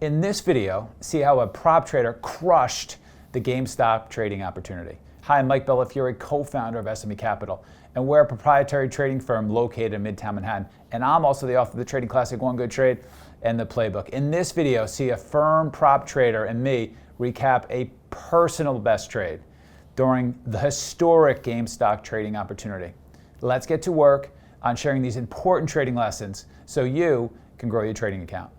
In this video, see how a prop trader crushed the GameStop trading opportunity. Hi, I'm Mike Bellafiore, co-founder of SME Capital, and we're a proprietary trading firm located in Midtown Manhattan. And I'm also the author of the Trading Classic, One Good Trade, and the Playbook. In this video, see a firm prop trader and me recap a personal best trade during the historic GameStop trading opportunity. Let's get to work on sharing these important trading lessons so you can grow your trading account.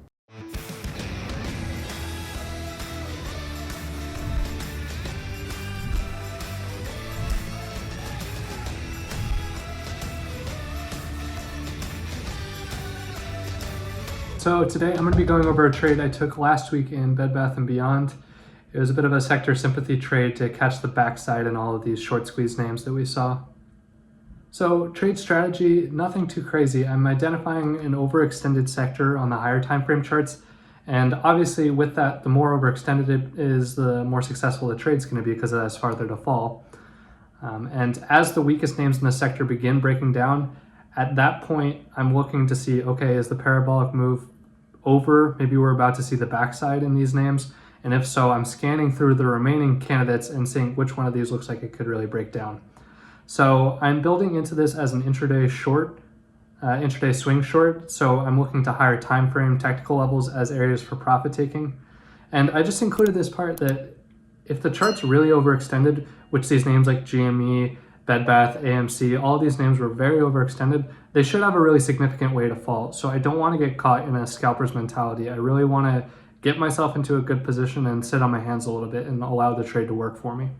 So today I'm going to be going over a trade I took last week in Bed Bath & Beyond. It was a bit of a sector sympathy trade to catch the backside in all of these short squeeze names that we saw. So trade strategy, nothing too crazy. I'm identifying an overextended sector on the higher time frame charts. And obviously with that, the more overextended it is, the more successful the trade's going to be because it has farther to fall. And as the weakest names in the sector begin breaking down, at that point, I'm looking to see, okay, is the parabolic move over? Maybe we're about to see the backside in these names. And if so, I'm scanning through the remaining candidates and seeing which one of these looks like it could really break down. So I'm building into this as an intraday short, intraday swing short. So I'm looking to higher time frame technical levels as areas for profit taking. And I just included this part that if the chart's really overextended, which these names like GME, Bed Bath, AMC, all these names were very overextended, they should have a really significant way to fall. So I don't want to get caught in a scalper's mentality. I really want to get myself into a good position and sit on my hands a little bit and allow the trade to work for me.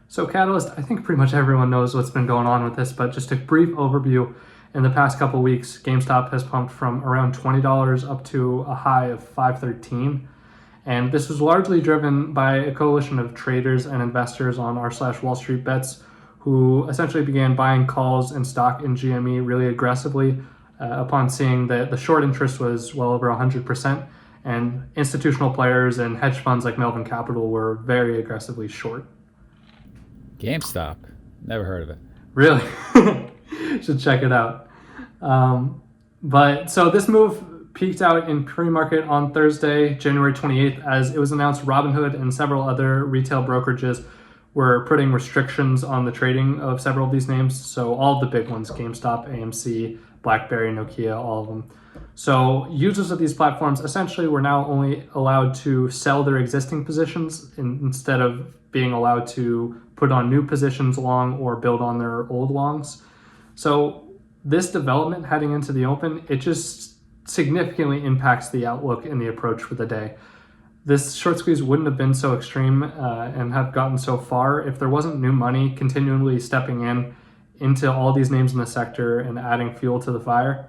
So Catalyst, I think pretty much everyone knows what's been going on with this, but just a brief overview. In the past couple of weeks, GameStop has pumped from around $20 up to a high of $5.13. And this was largely driven by a coalition of traders and investors on r/Wall Street Bets who essentially began buying calls and stock in GME really aggressively upon seeing that the short interest was well over 100%, and institutional players and hedge funds like Melvin Capital were very aggressively short. GameStop, never heard of it. Really? Should check it out. But so this move peaked out in pre-market on Thursday, January 28th, as it was announced Robinhood and several other retail brokerages were putting restrictions on the trading of several of these names. So all of the big ones, GameStop, AMC, BlackBerry, Nokia, all of them. So users of these platforms essentially were now only allowed to sell their existing positions instead of being allowed to put on new positions long or build on their old longs. So this development heading into the open, it just significantly impacts the outlook and the approach for the day. This short squeeze wouldn't have been so extreme and have gotten so far if there wasn't new money continually stepping into all these names in the sector and adding fuel to the fire.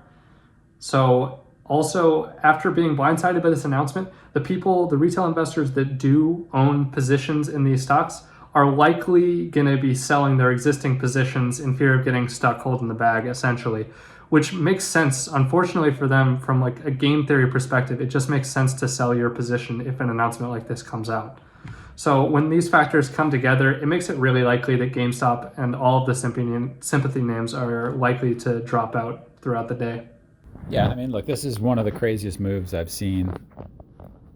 So also, after being blindsided by this announcement, the retail investors that do own positions in these stocks are likely going to be selling their existing positions in fear of getting stuck holding the bag, essentially, which makes sense. Unfortunately for them, from like a game theory perspective, it just makes sense to sell your position if an announcement like this comes out. So when these factors come together, it makes it really likely that GameStop and all of the sympathy names are likely to drop out throughout the day. Yeah, I mean, look, this is one of the craziest moves I've seen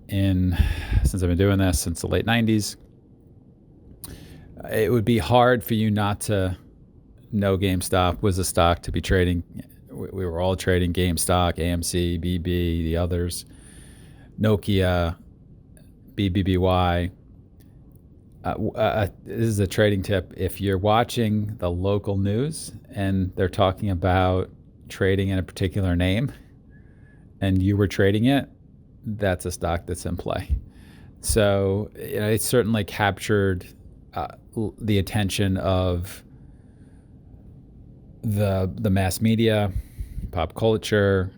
since I've been doing this since the late 90s. It would be hard for you not to know GameStop was a stock to be trading. We were all trading GameStop, AMC, BB, the others, Nokia, BBBY. This is a trading tip. If you're watching the local news and they're talking about trading in a particular name and you were trading it, that's a stock that's in play. So it certainly captured the attention of the mass media, pop culture,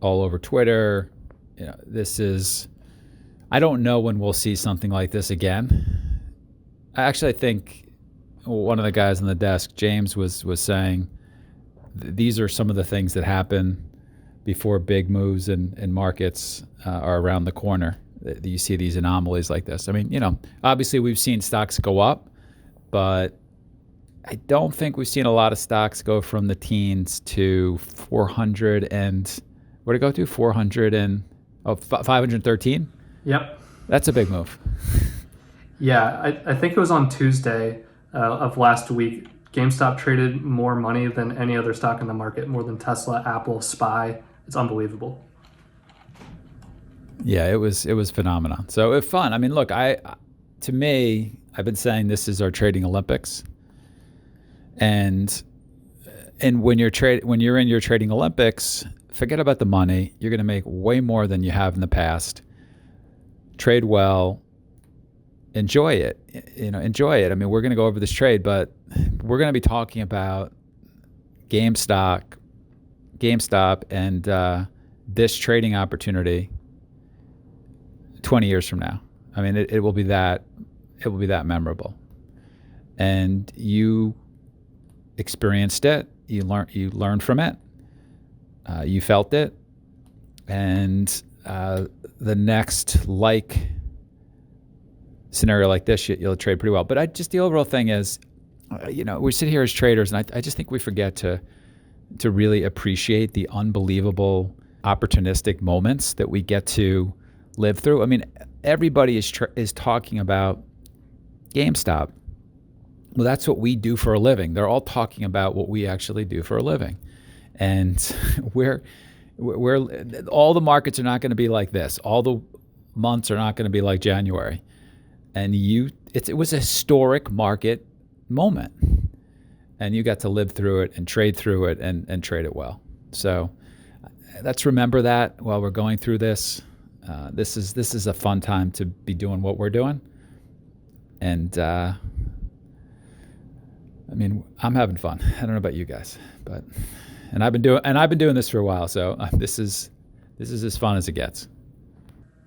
all over Twitter. This is, I don't know when we'll see something like this again. I think one of the guys on the desk, James, was saying these are some of the things that happen before big moves in markets are around the corner. You see these anomalies like this. I mean, obviously we've seen stocks go up, but I don't think we've seen a lot of stocks go from the teens to 400 and where'd it go to? 400 and Oh, 513? Yep. That's a big move. Yeah, I think it was on Tuesday of last week. GameStop traded more money than any other stock in the market, more than Tesla, Apple, SPY. It's unbelievable. Yeah, it was phenomenon. So it's fun. I mean, look, to me, I've been saying this is our trading Olympics, and when you're in your trading Olympics, forget about the money. You're going to make way more than you have in the past. Trade well, enjoy it. Enjoy it. I mean, we're going to go over this trade, but we're going to be talking about GameStop, and this trading opportunity 20 years from now. I mean, it will be that memorable. And you experienced it. You learned from it. You felt it, and the next scenario like this, you'll trade pretty well. But the overall thing is, we sit here as traders, and I just think we forget to really appreciate the unbelievable opportunistic moments that we get to live through. I mean, everybody is talking about GameStop. Well, that's what we do for a living. They're all talking about what we actually do for a living, and we're all the markets are not going to be like this. All the months are not going to be like January, and it was a historic market moment, and you got to live through it and trade through it and trade it well. So let's remember that while we're going through this. This is a fun time to be doing what we're doing, and I mean, I'm having fun. I don't know about you guys, and I've been doing this for a while, so this is as fun as it gets.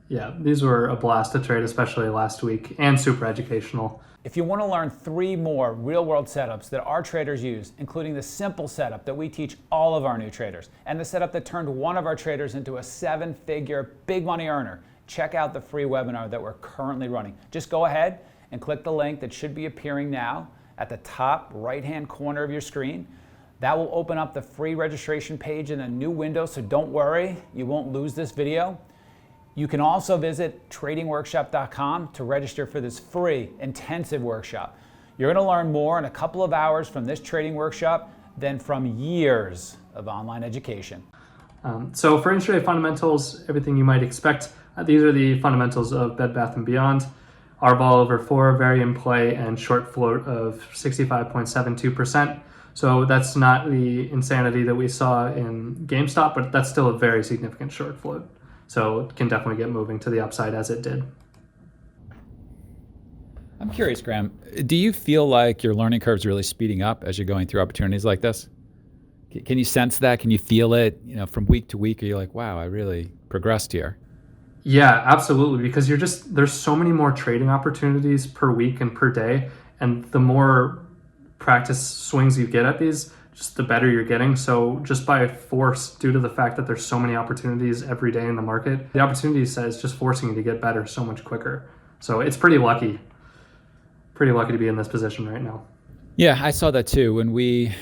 Yeah, these were a blast to trade, especially last week, and super educational. If you want to learn 3 more real-world setups that our traders use, including the simple setup that we teach all of our new traders, and the setup that turned one of our traders into a 7-figure big money earner, check out the free webinar that we're currently running. Just go ahead and click the link that should be appearing now at the top right-hand corner of your screen. That will open up the free registration page in a new window, so don't worry, you won't lose this video. You can also visit tradingworkshop.com to register for this free intensive workshop. You're going to learn more in a couple of hours from this trading workshop than from years of online education. So for intraday fundamentals, everything you might expect. These are the fundamentals of Bed Bath & Beyond. R-vol over 4, very in play, and short float of 65.72%. So that's not the insanity that we saw in GameStop, but that's still a very significant short float. So it can definitely get moving to the upside as it did. I'm curious, Graham, do you feel like your learning curve is really speeding up as you're going through opportunities like this? Can you sense that? Can you feel it? From week to week, are you like, wow, I really progressed here? Yeah, absolutely. Because there's so many more trading opportunities per week and per day. And the more practice swings you get at these, just the better you're getting. So just by force, due to the fact that there's so many opportunities every day in the market, the opportunity set is just forcing you to get better so much quicker. So it's pretty lucky to be in this position right now. Yeah, I saw that too. When we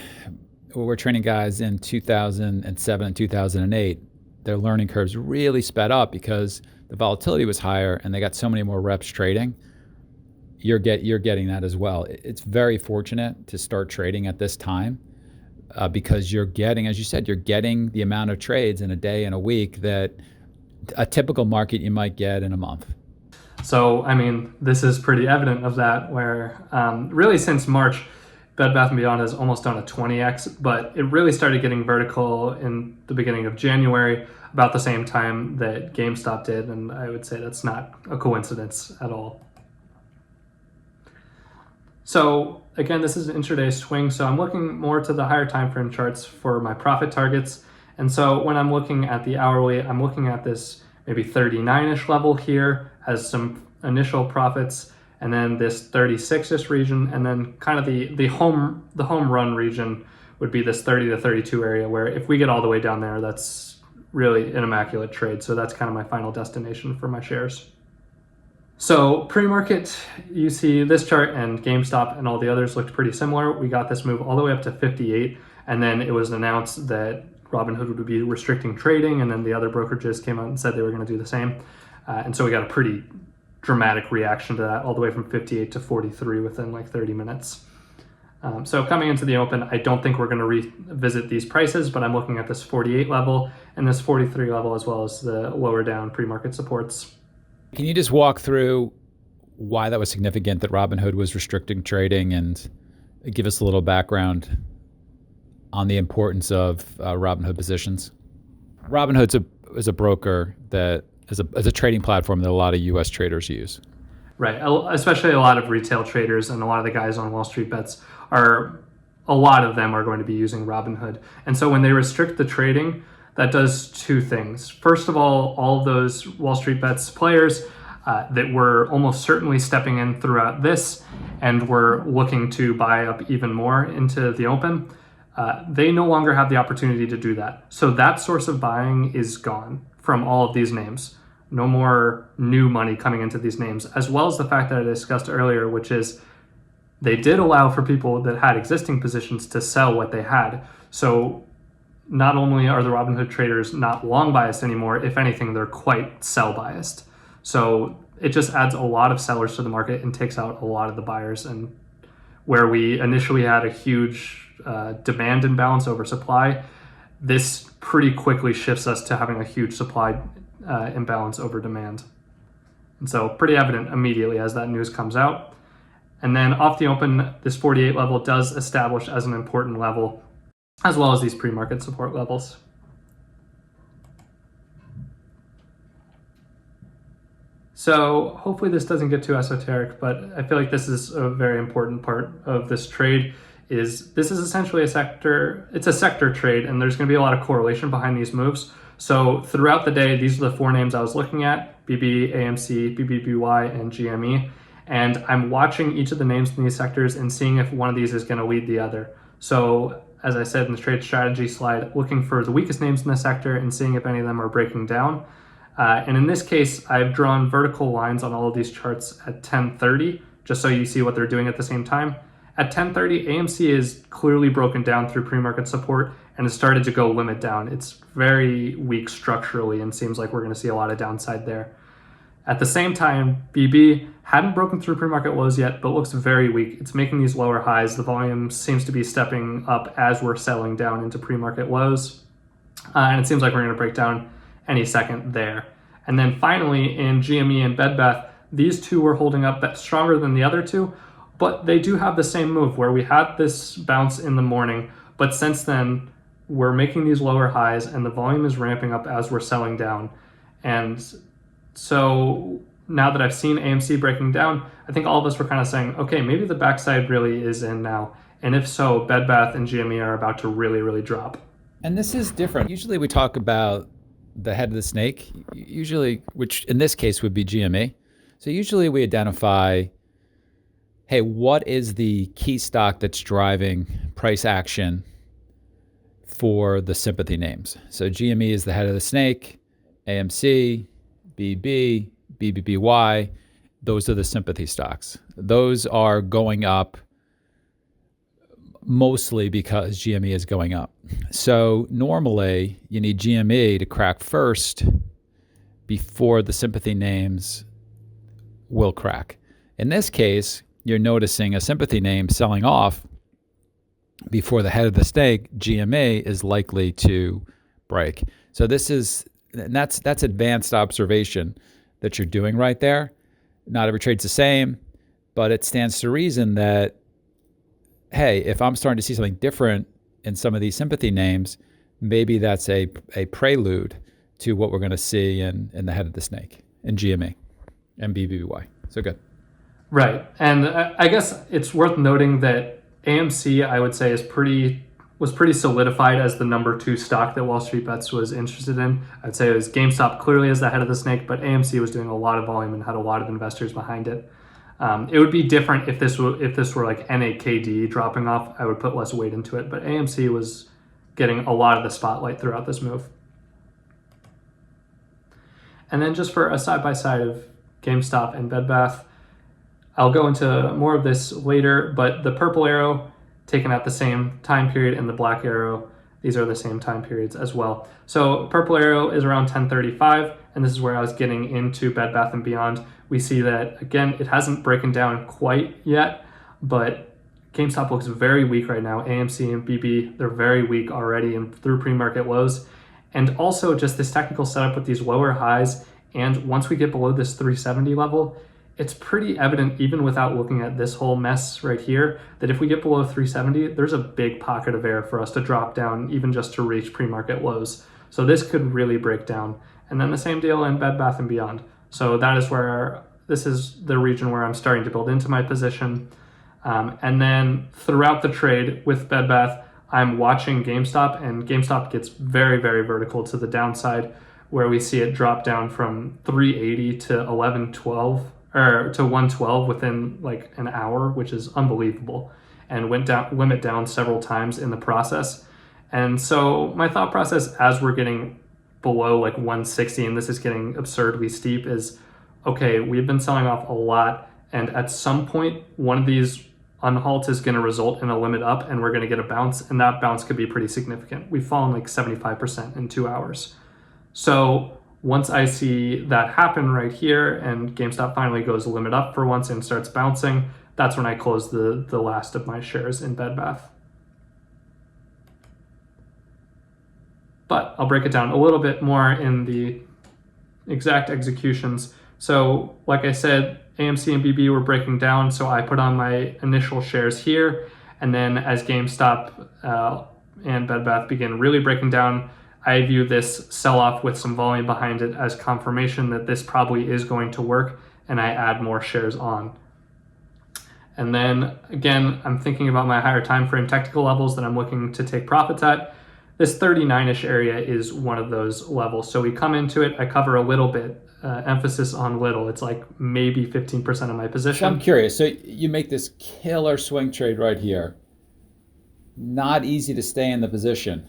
were training guys in 2007 and 2008, their learning curves really sped up because the volatility was higher and they got so many more reps trading. You're getting that as well. It's very fortunate to start trading at this time because you're getting, as you said, you're getting the amount of trades in a day and a week that a typical market you might get in a month. So, I mean, this is pretty evident of that, where really since March, Bed Bath & Beyond has almost done a 20x, but it really started getting vertical in the beginning of January, about the same time that GameStop did, and I would say that's not a coincidence at all. So again, this is an intraday swing, so I'm looking more to the higher time frame charts for my profit targets. And so when I'm looking at the hourly, I'm looking at this maybe 39-ish level here as some initial profits, and then this 36-ish region, and then kind of the home run region would be this 30 to 32 area, where if we get all the way down there, that's really an immaculate trade. So that's kind of my final destination for my shares. So pre-market, you see this chart, and GameStop and all the others looked pretty similar. We got this move all the way up to 58, and then it was announced that Robinhood would be restricting trading, and then the other brokerages came out and said they were going to do the same. And so we got a pretty dramatic reaction to that, all the way from 58 to 43 within like 30 minutes. So coming into the open, I don't think we're going to revisit these prices, but I'm looking at this 48 level and this 43 level, as well as the lower down pre-market supports. Can you just walk through why that was significant that Robinhood was restricting trading, and give us a little background on the importance of Robinhood positions? Robinhood is a broker that is a trading platform that a lot of U.S. traders use. Right, especially a lot of retail traders and a lot of the guys on Wall Street Bets a lot of them are going to be using Robinhood. And so when they restrict the trading, that does two things. First of all of those Wall Street Bets players that were almost certainly stepping in throughout this and were looking to buy up even more into the open, they no longer have the opportunity to do that. So that source of buying is gone from all of these names. No more new money coming into these names, as well as the fact that I discussed earlier, which is they did allow for people that had existing positions to sell what they had. So not only are the Robinhood traders not long biased anymore, if anything, they're quite sell biased. So it just adds a lot of sellers to the market and takes out a lot of the buyers. And where we initially had a huge demand imbalance over supply, this pretty quickly shifts us to having a huge supply imbalance over demand. And so pretty evident immediately as that news comes out. And then off the open, this 48 level does establish as an important level, as well as these pre-market support levels. So hopefully this doesn't get too esoteric, but I feel like this is a very important part of this trade. This is essentially it's a sector trade, and there's going to be a lot of correlation behind these moves. So throughout the day, these are the four names I was looking at: BB, AMC, BBBY, and GME. And I'm watching each of the names in these sectors and seeing if one of these is going to lead the other. So as I said in the trade strategy slide, looking for the weakest names in the sector and seeing if any of them are breaking down. And in this case, I've drawn vertical lines on all of these charts at 10:30, just so you see what they're doing at the same time. At 10:30, AMC is clearly broken down through pre-market support and has started to go limit down. It's very weak structurally and seems like we're going to see a lot of downside there. At the same time, BB hadn't broken through pre-market lows yet, but looks very weak. It's making these lower highs. The volume seems to be stepping up as we're selling down into pre-market lows. And it seems like we're going to break down any second there. And then finally, in GME and Bed Bath, these two were holding up stronger than the other two, but they do have the same move where we had this bounce in the morning, but since then, we're making these lower highs and the volume is ramping up as we're selling down. And so now that I've seen AMC breaking down, I think all of us were kind of saying, okay, maybe the backside really is in now. And if so, Bed Bath and GME are about to really, really drop. And this is different. Usually we talk about the head of the snake, which in this case would be GME. So usually we identify, hey, what is the key stock that's driving price action for the sympathy names? So GME is the head of the snake, AMC, BB, BBBY, those are the sympathy stocks. Those are going up mostly because GME is going up. So normally you need GME to crack first before the sympathy names will crack. In this case, you're noticing a sympathy name selling off before the head of the snake, GME, is likely to break. So that's advanced observation that you're doing right there. Not every trade's the same, but it stands to reason that, hey, if I'm starting to see something different in some of these sympathy names, maybe that's a prelude to what we're going to see in the head of the snake, in GME and BBBY. So good. Right. And I guess it's worth noting that AMC, I would say, was pretty solidified as the number 2 stock that Wall Street Bets was interested in. I'd say it was GameStop clearly as the head of the snake, but AMC was doing a lot of volume and had a lot of investors behind it. It would be different if this were like NAKD dropping off. I would put less weight into it, but AMC was getting a lot of the spotlight throughout this move. And then just for a side-by-side of GameStop and Bed Bath, I'll go into more of this later, but the purple arrow taken at the same time period and the black arrow These are the same time periods as well. So purple arrow is around 10:35, and this is where I was getting into Bed Bath & Beyond. We see that, again, it hasn't broken down quite yet, but GameStop looks very weak right now. AMC and BB, they're very weak already and through pre-market lows. And also just this technical setup with these lower highs, and once we get below this 370 level, it's pretty evident, even without looking at this whole mess right here, that if we get below 370, there's a big pocket of air for us to drop down, even just to reach pre-market lows. So this could really break down. And then the same deal in Bed Bath & Beyond. So that is where, this is the region where I'm starting to build into my position. And then throughout the trade with Bed Bath, I'm watching GameStop, and GameStop gets very, very vertical to the downside, where we see it drop down from 380 to 1112 or to 112 within like an hour, which is unbelievable, and went down, limit down several times in the process. And so my thought process as we're getting below like 160, and this is getting absurdly steep, is okay, we've been selling off a lot, and at some point one of these unhalt is going to result in a limit up, and we're going to get a bounce, and that bounce could be pretty significant. We've fallen like 75% in 2 hours. So once I see that happen right here and GameStop finally goes limit up for once and starts bouncing, that's when I close the last of my shares in Bed Bath. But I'll break it down a little bit more in the exact executions. So like I said, AMC and BB were breaking down, so I put on my initial shares here, and then as GameStop and Bed Bath begin really breaking down, I view this sell-off with some volume behind it as confirmation that this probably is going to work, and I add more shares on. And then again, I'm thinking about my higher time frame technical levels that I'm looking to take profits at. This 39-ish area is one of those levels. So we come into it, I cover a little bit, emphasis on little. It's like maybe 15% of my position. So I'm curious. So you make this killer swing trade right here. Not easy to stay in the position.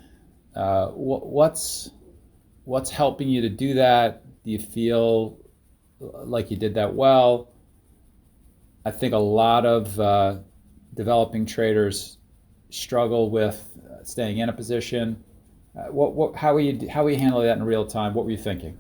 What's helping you to do that? Do you feel like you did that well? I think a lot of developing traders struggle with staying in a position. How are you handling that in real time? What were you thinking?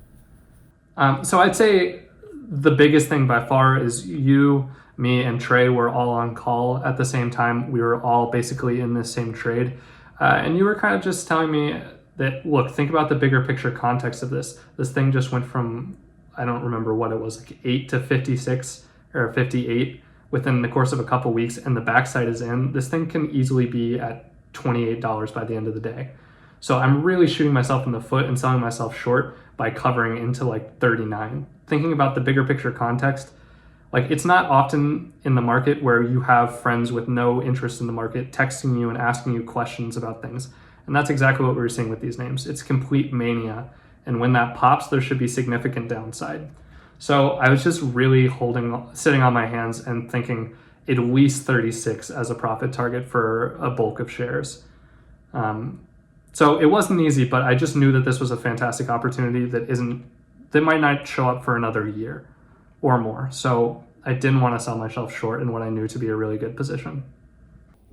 So I'd say the biggest thing by far is you, me, and Trey were all on call at the same time. We were all basically in this same trade. And you were kind of just telling me that, look, think about the bigger picture context of this. This thing just went from, I don't remember what it was, like 8 to 56 or 58 within the course of a couple weeks, and the backside is in. This thing can easily be at $28 by the end of the day. So I'm really shooting myself in the foot and selling myself short by covering into like 39. Thinking about the bigger picture context, like it's not often in the market where you have friends with no interest in the market texting you and asking you questions about things. And that's exactly what we were seeing with these names. It's complete mania. And when that pops, there should be significant downside. So I was just really sitting on my hands and thinking at least 36 as a profit target for a bulk of shares. So it wasn't easy, but I just knew that this was a fantastic opportunity that might not show up for another year or more. So I didn't want to sell myself short in what I knew to be a really good position.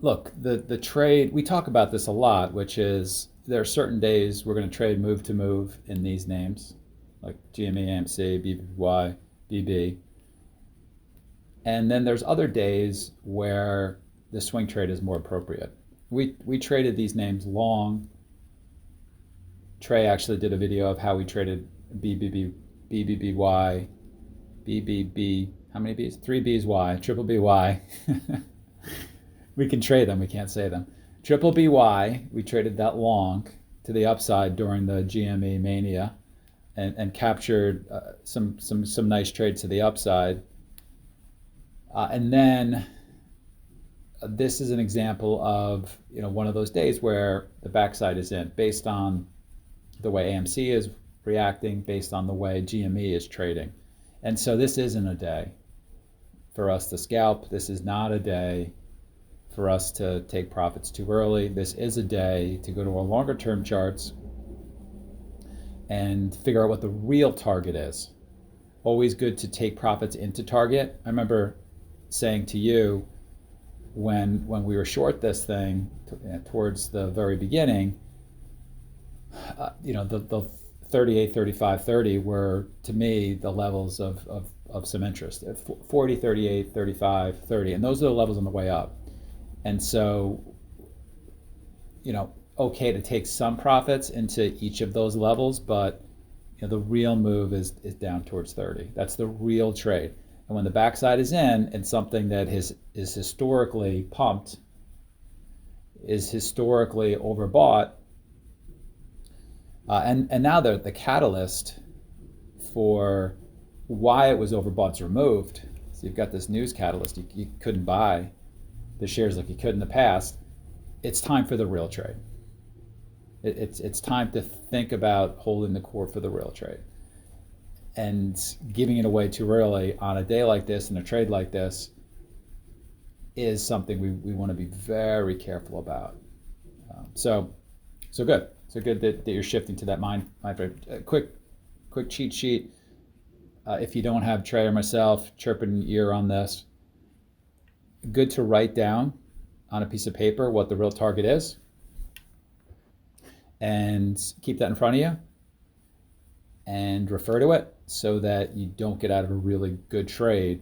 Look, the trade, we talk about this a lot, which is there are certain days we're going to trade move to move in these names, like GME, AMC, BBY, BB. And then there's other days where the swing trade is more appropriate. We traded these names long. Trey actually did a video of how we traded BBBY, BBB, how many B's? 3 B's Y, triple BY. We can trade them, we can't say them. Triple BY, we traded that long to the upside during the GME mania and captured some nice trades to the upside. And then this is an example of one of those days where the backside is in, based on the way AMC is reacting, based on the way GME is trading. And so this isn't a day for us to scalp. This is not a day for us to take profits too early. This is a day to go to our longer term charts and figure out what the real target is. Always good to take profits into target. I remember saying to you when we were short this thing towards the very beginning, the 38, 35, 30 were, to me, the levels of some interest. 40, 38, 35, 30, and those are the levels on the way up. And so, okay to take some profits into each of those levels, but the real move is down towards 30. That's the real trade. And when the backside is in, and something that is historically pumped, is historically overbought, and now the catalyst for why it was overbought is removed. So you've got this news catalyst. You couldn't buy the shares like you could in the past. It's time for the real trade. It's time to think about holding the core for the real trade. And giving it away too early on a day like this and a trade like this is something we want to be very careful about. So good. So good that you're shifting to that mind frame. Quick cheat sheet. If you don't have Trey or myself chirping your ear on this, good to write down on a piece of paper what the real target is, and keep that in front of you and refer to it so that you don't get out of a really good trade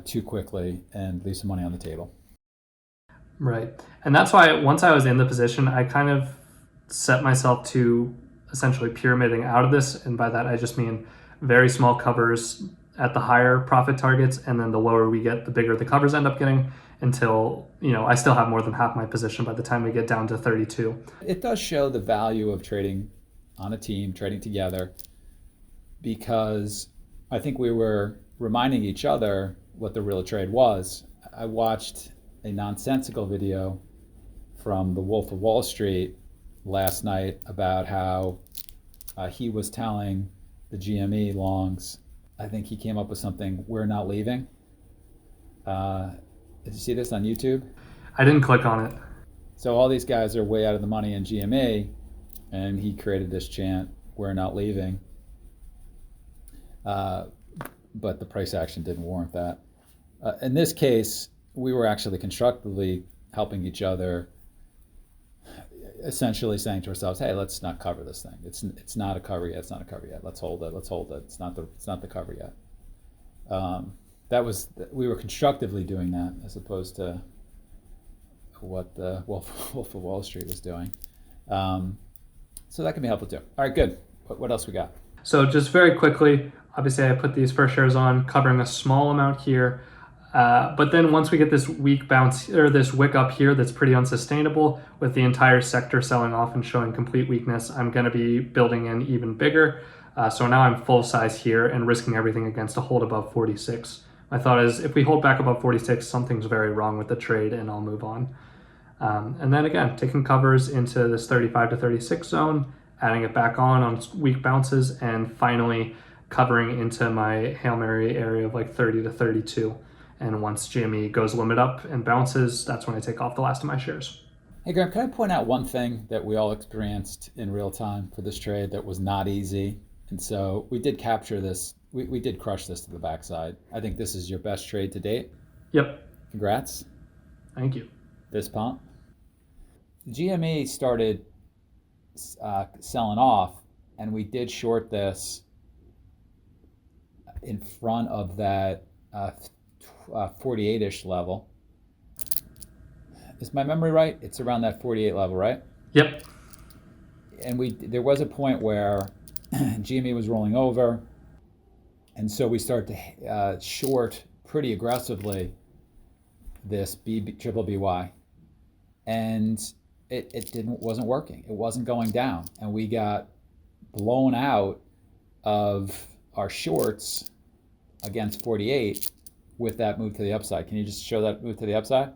too quickly and leave some money on the table. Right. And that's why once I was in the position, I kind of set myself to essentially pyramiding out of this. And by that, I just mean very small covers at the higher profit targets. And then the lower we get, the bigger the covers end up getting, until, I still have more than half my position by the time we get down to 32. It does show the value of trading on a team, trading together, because I think we were reminding each other what the real trade was. I watched a nonsensical video from the Wolf of Wall Street last night about how he was telling the GME longs, I think he came up with something, we're not leaving. Did you see this on YouTube? I didn't click on it. So all these guys are way out of the money in GME, and he created this chant, we're not leaving. But the price action didn't warrant that. In this case, we were actually constructively helping each other, essentially saying to ourselves, hey, let's not cover this thing. It's not a cover yet. It's not a cover yet. Let's hold it. It's not the cover yet. We were constructively doing that, as opposed to what the Wolf of Wall Street was doing. So that can be helpful too. All right, good. What else we got? So just very quickly, obviously I put these first shares on, covering a small amount here. But then once we get this weak bounce, or this wick up here that's pretty unsustainable, with the entire sector selling off and showing complete weakness, I'm going to be building in even bigger. So now I'm full size here and risking everything against a hold above 46. My thought is, if we hold back above 46, something's very wrong with the trade and I'll move on. And then again, taking covers into this 35 to 36 zone, adding it back on weak bounces, and finally covering into my Hail Mary area of like 30 to 32. And once GME goes limit up and bounces, that's when I take off the last of my shares. Hey, Graham, can I point out one thing that we all experienced in real time for this trade that was not easy? And so we did capture this. We did crush this to the backside. I think this is your best trade to date. Yep. Congrats. Thank you. Fist pump. GME started selling off, and we did short this in front of that 48-ish level. Is my memory right? It's around that 48 level, right? Yep. And there was a point where GME was rolling over, and so we started to short pretty aggressively this triple BY, and it wasn't working. It wasn't going down, and we got blown out of our shorts against 48 with that move to the upside. Can you just show that move to the upside?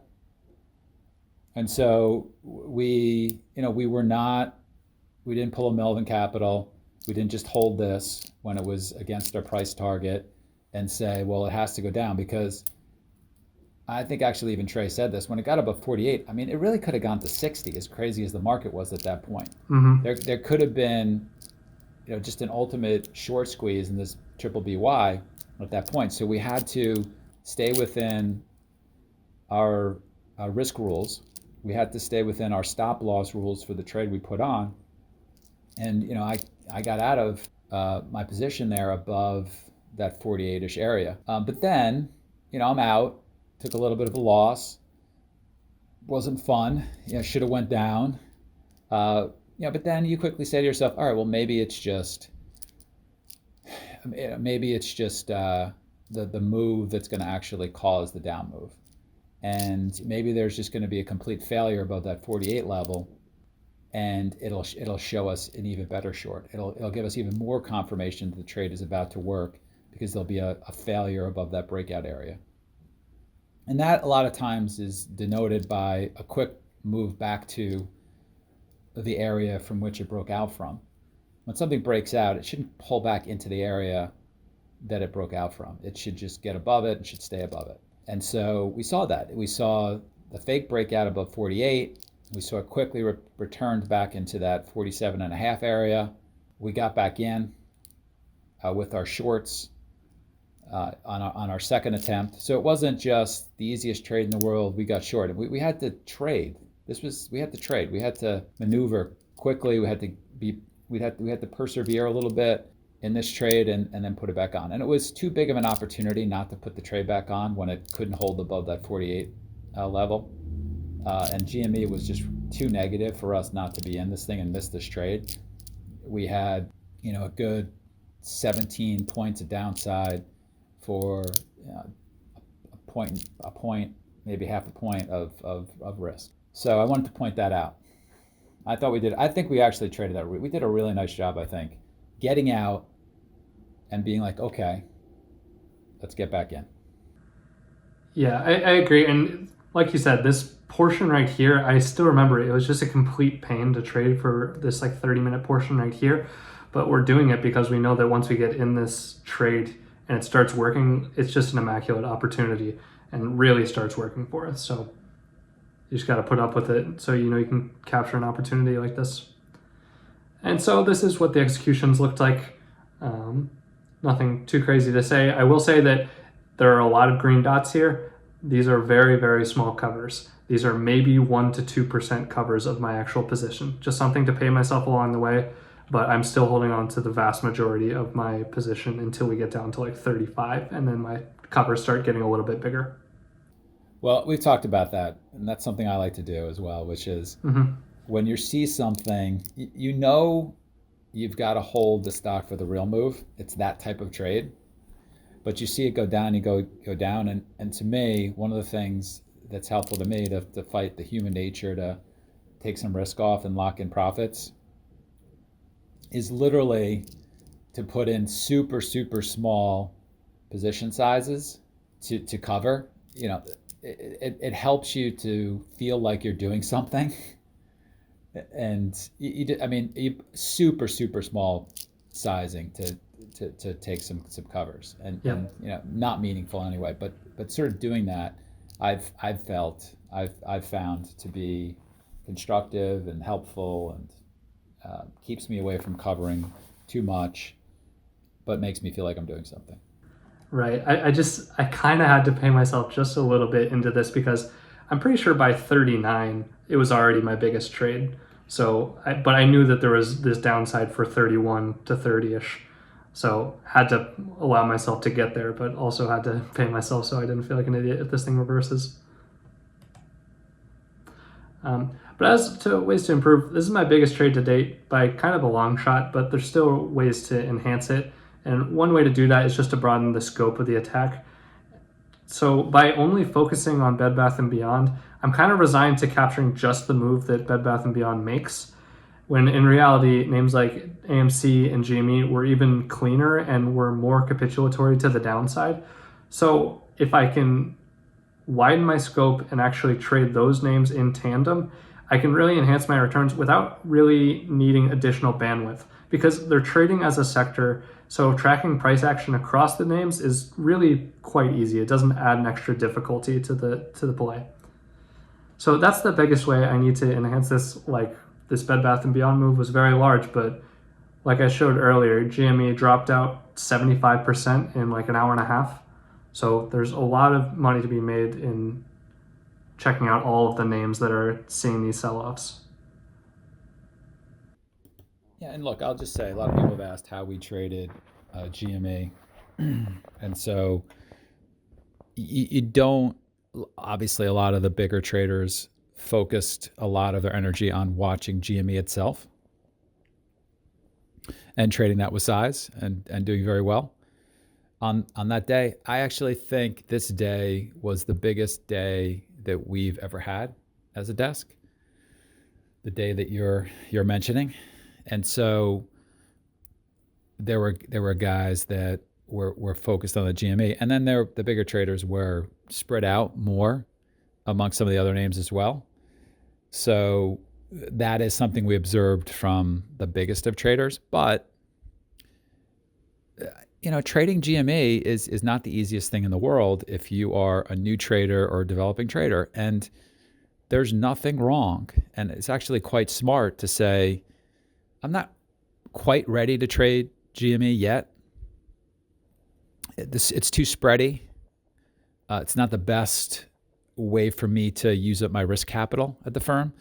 And so we didn't pull a Melvin Capital. We didn't just hold this when it was against our price target and say, well, it has to go down, because I think actually even Trey said this, when it got above 48, I mean, it really could have gone to 60, as crazy as the market was at that point. Mm-hmm. There could have been, just an ultimate short squeeze in this triple BY at that point. So we had to stay within our risk rules. We had to stay within our stop loss rules for the trade we put on. And I got out of my position there above that 48-ish area. But then, I'm out. Took a little bit of a loss. Wasn't fun. Should have went down. But then you quickly say to yourself, all right, well, maybe it's just the move that's going to actually cause the down move, and maybe there's just going to be a complete failure above that 48 level, and it'll show us an even better short. It'll give us even more confirmation that the trade is about to work because there'll be a failure above that breakout area. And that a lot of times is denoted by a quick move back to the area from which it broke out from. When something breaks out, it shouldn't pull back into the area that it broke out from. It should just get above it and should stay above it. And so we saw that. We saw the fake breakout above 48. We saw it quickly returned back into that 47.5 area. We got back in with our shorts on our second attempt. So it wasn't just the easiest trade in the world. We got short. We had to trade. We had to trade. We had to maneuver quickly. We had to persevere a little bit in this trade and then put it back on. And it was too big of an opportunity not to put the trade back on when it couldn't hold above that 48 level. And GME was just too negative for us not to be in this thing and miss this trade. We had, a good 17 points of downside for a point, maybe half a point of risk. So I wanted to point that out. I think we actually traded that. We did a really nice job, I think, getting out and being like, okay, let's get back in. Yeah, I agree. And like you said, this portion right here, I still remember it was just a complete pain to trade for this 30-minute portion right here. But we're doing it because we know that once we get in this trade and it starts working, it's just an immaculate opportunity and really starts working for us. So you just got to put up with it so you can capture an opportunity like this. And so this is what the executions looked like. Nothing too crazy to say. I will say that there are a lot of green dots here. These are very, very small covers. These are maybe 1% to 2% covers of my actual position. Just something to pay myself along the way, but I'm still holding on to the vast majority of my position until we get down to 35, and then my covers start getting a little bit bigger. Well, we've talked about that, and that's something I like to do as well, which is when you see something, you've got to hold the stock for the real move. It's that type of trade. But you see it go down, you go down. And to me, one of the things that's helpful to me to fight the human nature to take some risk off and lock in profits is literally to put in super, super small position sizes to cover. It helps you to feel like you're doing something. And super, super small sizing to take some covers and not meaningful anyway, but sort of doing that, I've found to be constructive and helpful and keeps me away from covering too much, but makes me feel like I'm doing something. Right. I kind of had to pay myself just a little bit into this because I'm pretty sure by 39 it was already my biggest trade. So, but I knew that there was this downside for 31 to 30ish. So had to allow myself to get there, but also had to pay myself so I didn't feel like an idiot if this thing reverses. But as to ways to improve, this is my biggest trade to date by kind of a long shot, but there's still ways to enhance it. And one way to do that is just to broaden the scope of the attack. So by only focusing on Bed Bath & Beyond, I'm kind of resigned to capturing just the move that Bed Bath & Beyond makes, when in reality, names like AMC and GME were even cleaner and were more capitulatory to the downside. So if I can widen my scope and actually trade those names in tandem, I can really enhance my returns without really needing additional bandwidth because they're trading as a sector. So tracking price action across the names is really quite easy. It doesn't add an extra difficulty to the play. So that's the biggest way I need to enhance this. This Bed Bath & Beyond move was very large, but like I showed earlier, GME dropped out 75% in an hour and a half. So there's a lot of money to be made in checking out all of the names that are seeing these sell-offs. Yeah, and look, I'll just say a lot of people have asked how we traded GME, and so you don't. Obviously, a lot of the bigger traders focused a lot of their energy on watching GME itself and trading that with size and doing very well. On that day, I actually think this day was the biggest day that we've ever had as a desk. The day that you're mentioning, and so there were guys that were focused on the GME, and then the bigger traders were spread out more amongst some of the other names as well. So that is something we observed from the biggest of traders. But trading GME is not the easiest thing in the world if you are a new trader or a developing trader. And there's nothing wrong. And it's actually quite smart to say, I'm not quite ready to trade GME yet. It's too spready. It's not the best way for me to use up my risk capital at the firm.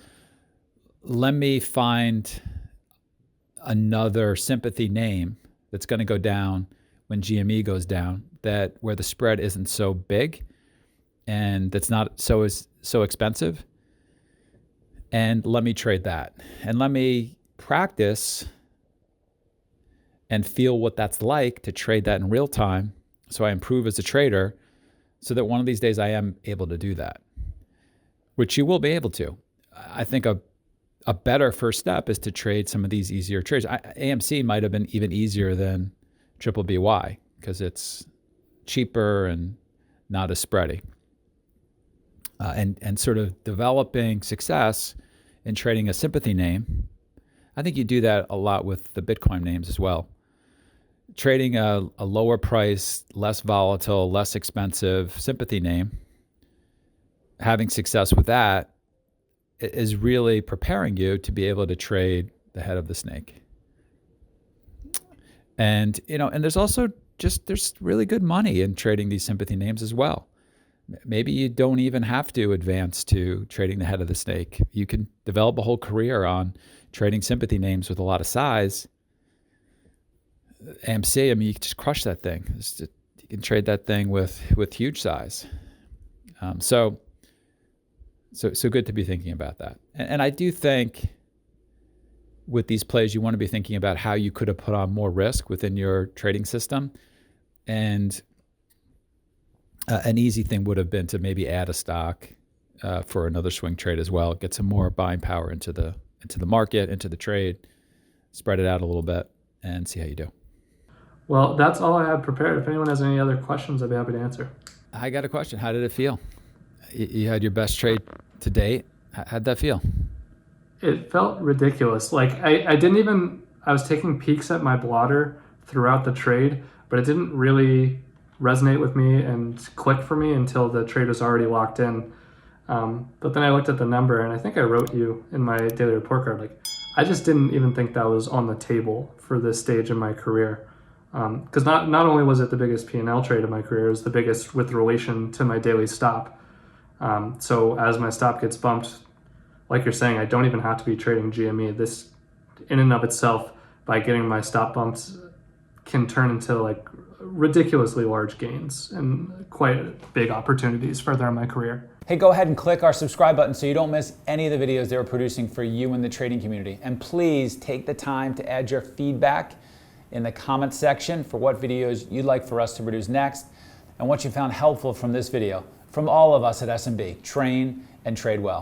Let me find another sympathy name that's going to go down when GME goes down, that where the spread isn't so big and that's not so expensive. And let me trade that. And let me practice and feel what that's like to trade that in real time, so I improve as a trader, so that one of these days I am able to do that, which you will be able to. I think a better first step is to trade some of these easier trades. AMC might have been even easier than Triple BY because it's cheaper and not as spready. And sort of developing success in trading a sympathy name, I think you do that a lot with the Bitcoin names as well. Trading a lower price, less volatile, less expensive sympathy name, having success with that is really preparing you to be able to trade the head of the snake. And and there's also there's really good money in trading these sympathy names as well. Maybe you don't even have to advance to trading the head of the snake. You can develop a whole career on trading sympathy names with a lot of size. AMC, I mean, you can just crush that thing. You can trade that thing with huge size. So good to be thinking about that. And I do think with these plays, you want to be thinking about how you could have put on more risk within your trading system. And an easy thing would have been to maybe add a stock for another swing trade as well. Get some more buying power into the market, into the trade, spread it out a little bit, and see how you do. Well, that's all I have prepared. If anyone has any other questions, I'd be happy to answer. I got a question. How did it feel? You had your best trade to date. How'd that feel? It felt ridiculous. Like I was taking peeks at my blotter throughout the trade, but it didn't really resonate with me and click for me until the trade was already locked in. But then I looked at the number, and I think I wrote you in my daily report card, like, I just didn't even think that was on the table for this stage in my career. Because not only was it the biggest P&L trade of my career, it was the biggest with relation to my daily stop. So as my stop gets bumped, like you're saying, I don't even have to be trading GME. This, in and of itself, by getting my stop bumps, can turn into like ridiculously large gains and quite big opportunities further in my career. Hey, go ahead and click our subscribe button so you don't miss any of the videos that we're producing for you in the trading community. And please take the time to add your feedback in the comments section for what videos you'd like for us to produce next and what you found helpful from this video. From all of us at SMB, train and trade well.